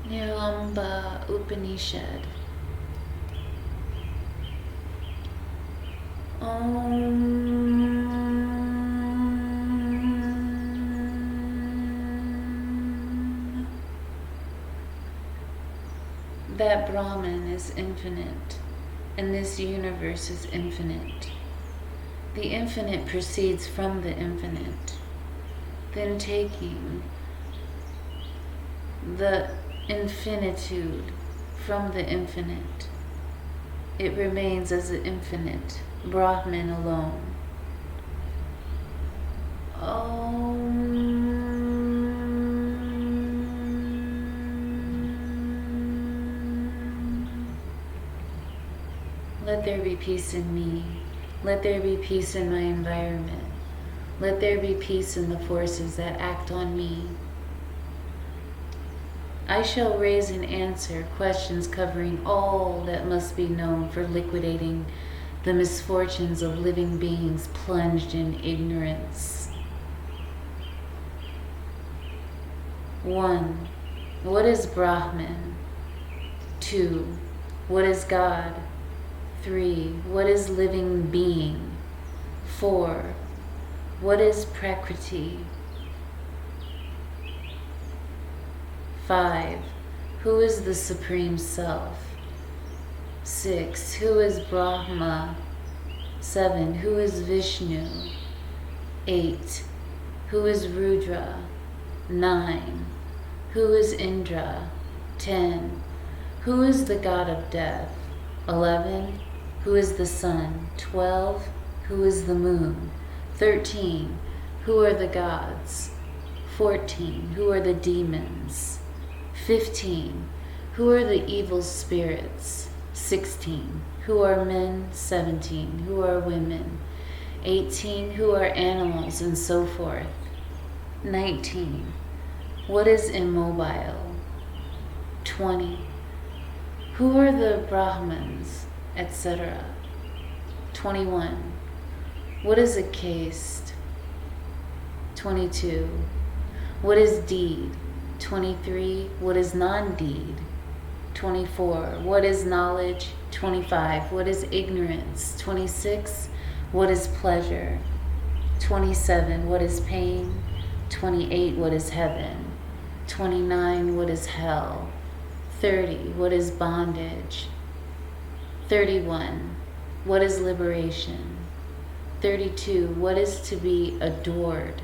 Niralamba Upanishad. That Brahman is infinite, and this universe is infinite. The infinite proceeds from the infinite. Then taking the infinitude from the infinite, it remains as the infinite, Brahman alone. Let there be peace in me. Let there be peace in my environment. Let there be peace in the forces that act on me. I shall raise and answer questions covering all that must be known for liquidating the misfortunes of living beings plunged in ignorance. 1. What is Brahman? 2. What is God? 3. What is living being? 4. What is Prakriti? 5. Who is the Supreme Self? 6. Who is Brahma? 7. Who is Vishnu? 8. Who is Rudra? 9. Who is Indra? 10. Who is the god of death? 11. Who is the sun? 12. Who is the moon? 13. Who are the gods? 14. Who are the demons? 15. Who are the evil spirits? 16. Who are men? 17. Who are women? 18. Who are animals, and so forth. 19. What is immobile? 20. Who are the Brahmins, etc.? 21. What is a caste? 22. What is deed? 23. What is non-deed? 24. What is knowledge? 25. What is ignorance? 26. What is pleasure? 27. What is pain? 28. What is heaven? 29. What is hell? 30. What is bondage? 31. What is liberation? 32. What is to be adored?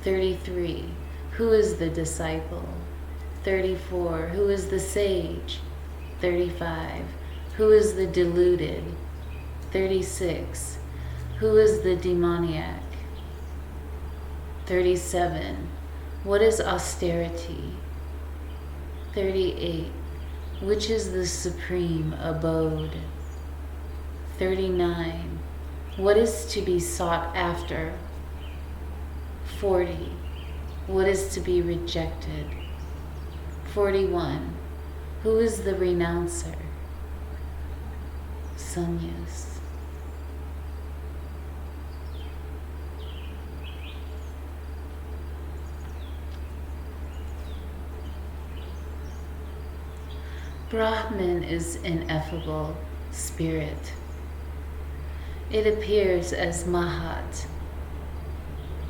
33. Who is the disciple? 34. Who is the sage? 35. Who is the deluded? 36. Who is the demoniac? 37. What is austerity? 38. Which is the supreme abode? 39. What is to be sought after? 40. What is to be rejected? 41. Who is the renouncer? Sannyas. Brahman is ineffable spirit. It appears as Mahat,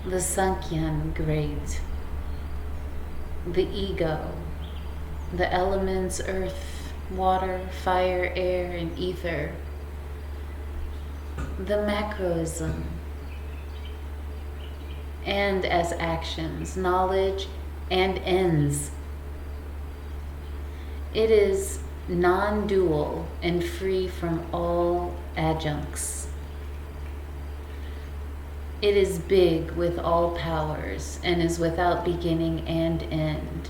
the Sankhyan great, the ego, the elements earth, water, fire, air, and ether, the macroism, and as actions, knowledge, and ends. It is non-dual and free from all adjuncts. It is big with all powers and is without beginning and end.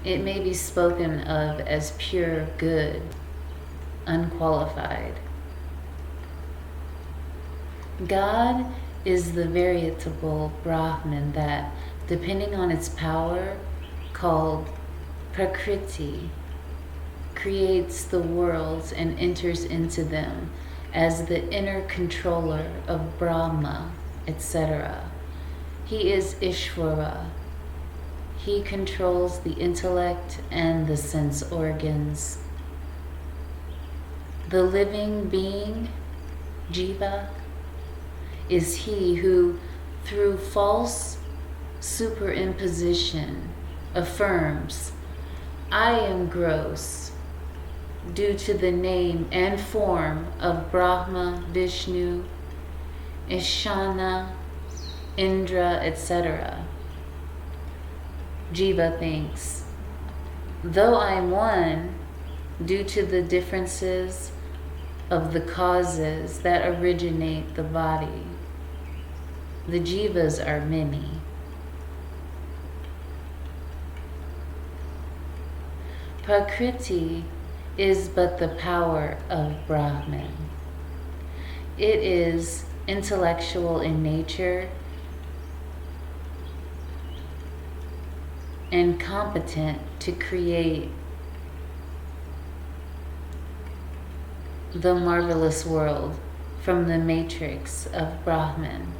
It may be spoken of as pure good, unqualified. God is the veritable Brahman that, depending on its power, called Prakriti, creates the worlds and enters into them as the inner controller of Brahma, etc. He is Ishvara. He controls the intellect and the sense organs. The living being, Jiva, is he who, through false superimposition, affirms, I am gross, due to the name and form of Brahma, Vishnu, Ishana, Indra, etc. Jiva thinks, though I am one, due to the differences of the causes that originate the body, the jivas are many. Prakriti is but the power of Brahman. It is intellectual in nature and competent to create the marvelous world from the matrix of Brahman.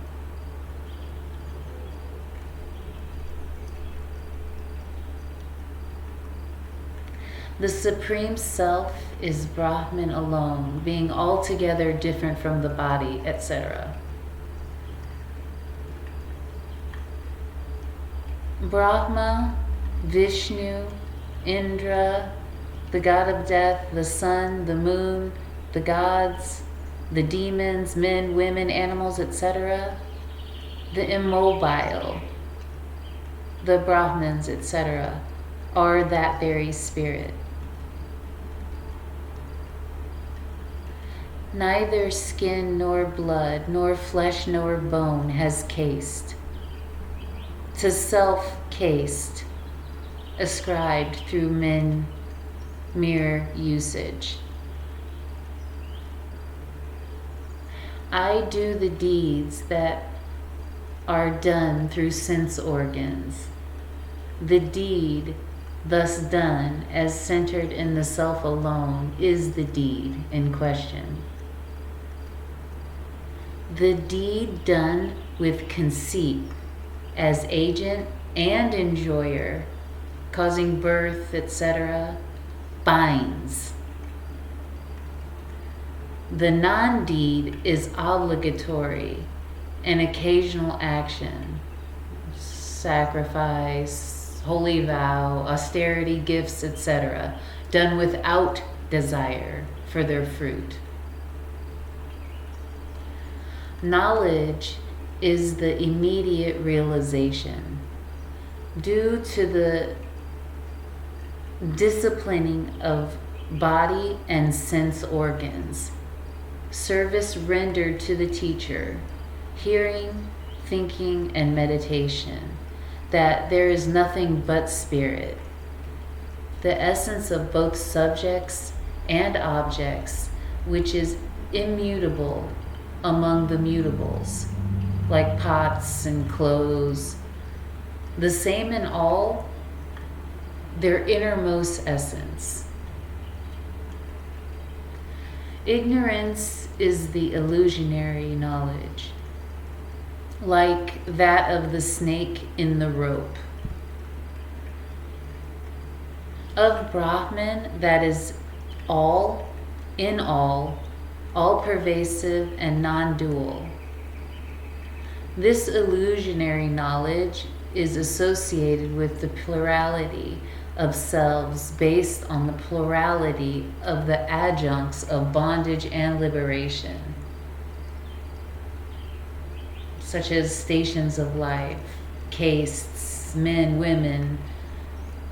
The Supreme Self is Brahman alone, being altogether different from the body, etc. Brahma, Vishnu, Indra, the god of death, the sun, the moon, the gods, the demons, men, women, animals, etc., the immobile, the Brahmins, etc., are that very spirit. Neither skin nor blood, nor flesh nor bone has cased. To self cased, ascribed through mere usage. I do the deeds that are done through sense organs. The deed thus done as centered in the self alone is the deed in question. The deed done with conceit as agent and enjoyer, causing birth, etc., binds. The non-deed is obligatory, an occasional action, sacrifice, holy vow, austerity, gifts, etc., done without desire for their fruit. Knowledge is the immediate realization. Due to the disciplining of body and sense organs, service rendered to the teacher, hearing, thinking, and meditation, that there is nothing but spirit, the essence of both subjects and objects, which is immutable among the mutables, like pots and clothes, the same in all, their innermost essence. Ignorance is the illusionary knowledge, like that of the snake in the rope. Of Brahman, that is all, in all pervasive and non-dual. This illusionary knowledge is associated with the plurality of selves based on the plurality of the adjuncts of bondage and liberation, such as stations of life, castes, men, women,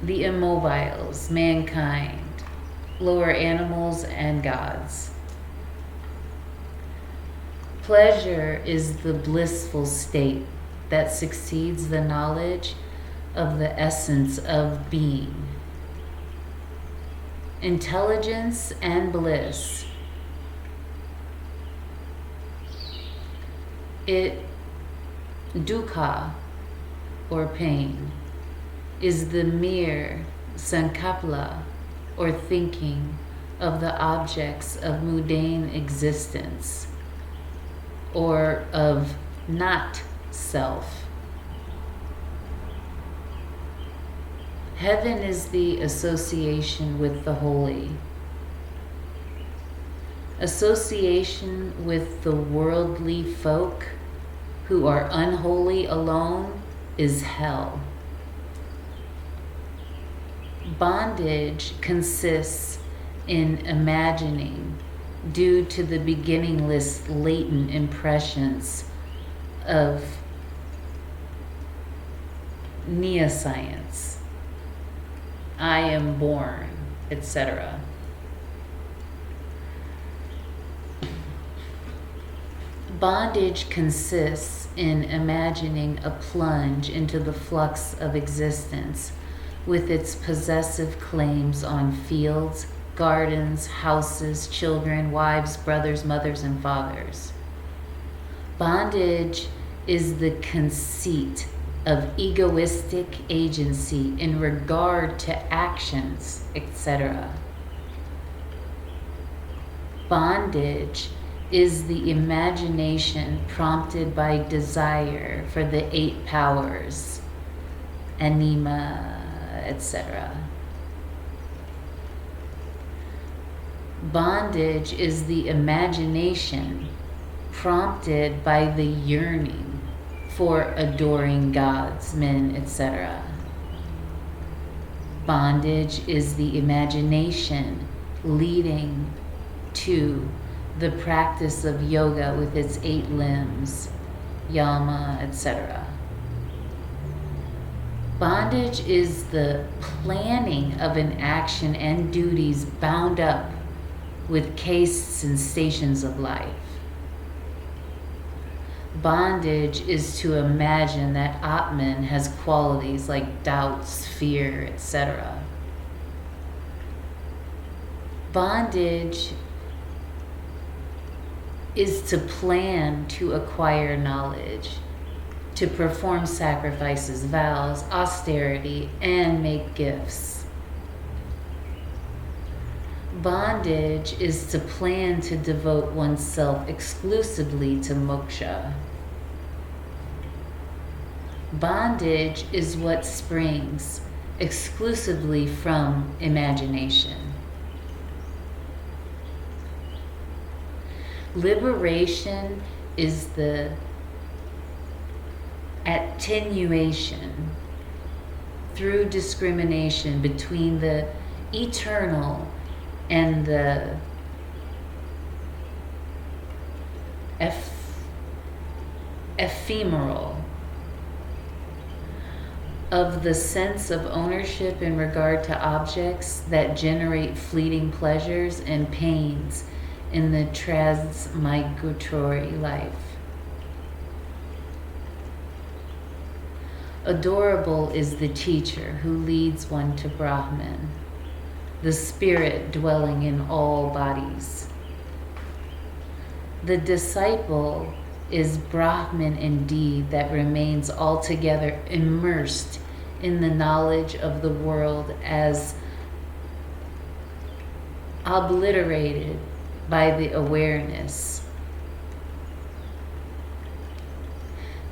the immobiles, mankind, lower animals, and gods. Pleasure is the blissful state that succeeds the knowledge of the essence of being. Intelligence and bliss. Dukkha, or pain, is the mere sankapla, or thinking, of the objects of mundane existence, or of not self. Heaven is the association with the holy. Association with the worldly folk who are unholy alone is hell. Bondage consists in imagining, due to the beginningless latent impressions of neoscience, I am born, etc. Bondage consists in imagining a plunge into the flux of existence with its possessive claims on fields, gardens, houses, children, wives, brothers, mothers, and fathers. Bondage is the conceit of egoistic agency in regard to actions, etc. Bondage is the imagination prompted by desire for the 8 powers, anima, etc. Bondage is the imagination prompted by the yearning for adoring gods, men, etc. Bondage is the imagination leading to the practice of yoga with its 8 limbs, yama, etc. Bondage is the planning of an action and duties bound up with castes and stations of life. Bondage is to imagine that Atman has qualities like doubts, fear, etc. Bondage is to plan to acquire knowledge, to perform sacrifices, vows, austerity, and make gifts. Bondage is to plan to devote oneself exclusively to moksha. Bondage is what springs exclusively from imagination. Liberation is the attenuation through discrimination between the eternal and the ephemeral, of the sense of ownership in regard to objects that generate fleeting pleasures and pains in the transmigratory life. Adorable is the teacher who leads one to Brahman, the spirit dwelling in all bodies. The disciple is Brahman indeed, that remains altogether immersed in the knowledge of the world as obliterated by the awareness.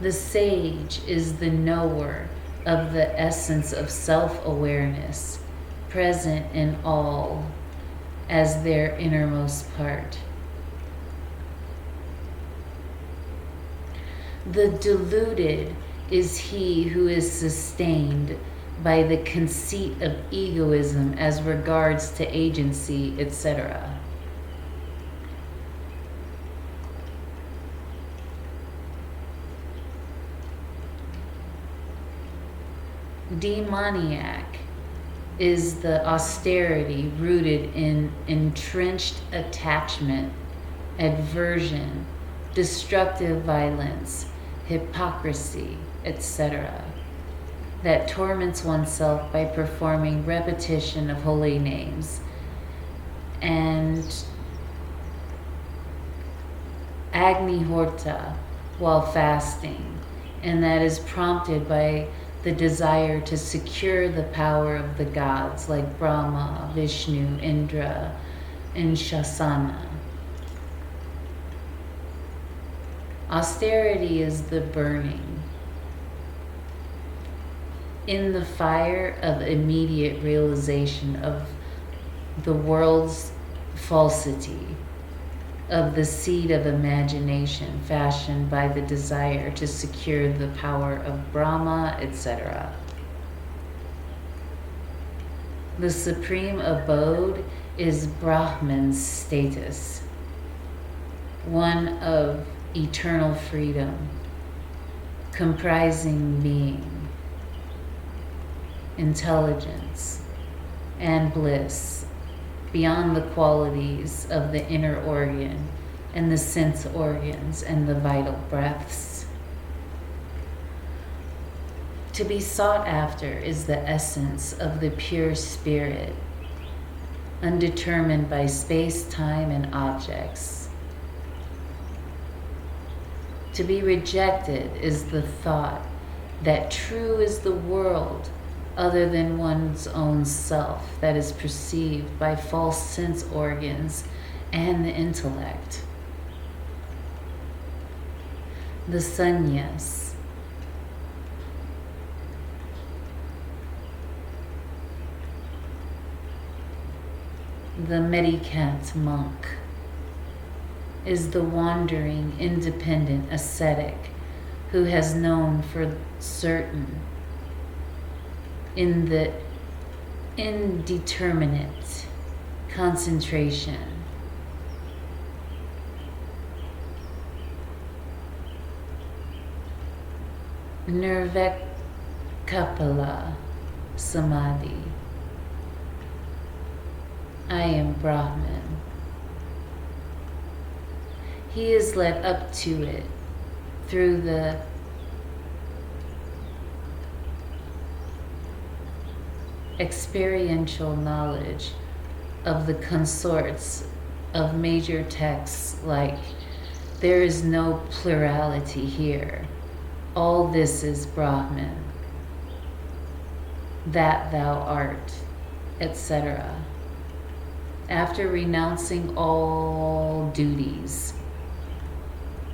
The sage is the knower of the essence of self-awareness, present in all as their innermost part. The deluded is he who is sustained by the conceit of egoism as regards to agency, etc. Demoniac is the austerity rooted in entrenched attachment, aversion, destructive violence, hypocrisy, etc., that torments oneself by performing repetition of holy names and Agnihorta while fasting, and that is prompted by the desire to secure the power of the gods like Brahma, Vishnu, Indra, and Shasana. Austerity is the burning. in the fire of immediate realization of the world's falsity, of the seed of imagination fashioned by the desire to secure the power of Brahma, etc. The supreme abode is Brahman's status, one of eternal freedom, comprising being, intelligence, and bliss beyond the qualities of the inner organ and the sense organs and the vital breaths. To be sought after is the essence of the pure spirit, undetermined by space, time, and objects. To be rejected is the thought that true is the world other than one's own self that is perceived by false sense organs and the intellect. The sannyas, the mendicant monk, is the wandering, independent ascetic who has known for certain in the indeterminate concentration, Nirvekapala Samadhi. I am Brahman. He is led up to it through the experiential knowledge of the consorts of major texts like there is no plurality here, all this is Brahman, that thou art, etc. After renouncing all duties,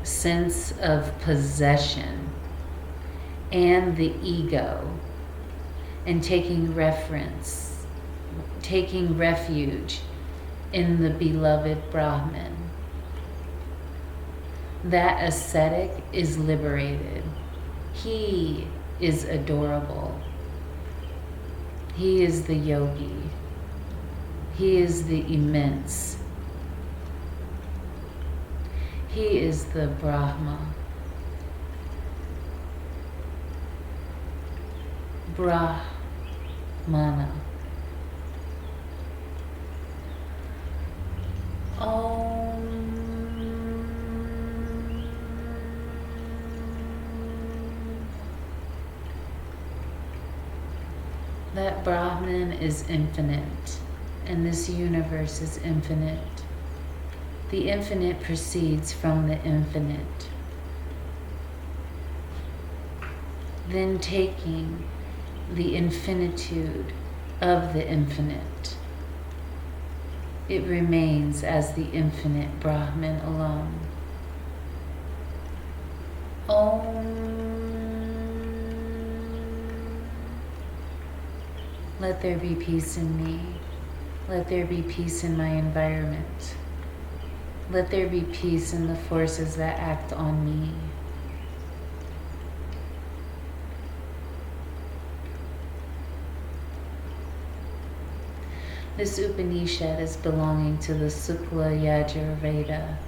sense of possession, and the ego, and taking refuge in the beloved Brahman, that ascetic is liberated. He is adorable. He is the yogi. He is the immense. He is the Brahma. Brahmana. Om. That Brahman is infinite, and this universe is infinite. The infinite proceeds from the infinite. Then taking the infinitude of the infinite, it remains as the infinite Brahman alone. Om. Let there be peace in me. Let there be peace in my environment. Let there be peace in the forces that act on me. This Upanishad is belonging to the Sukla-Yajur-Veda.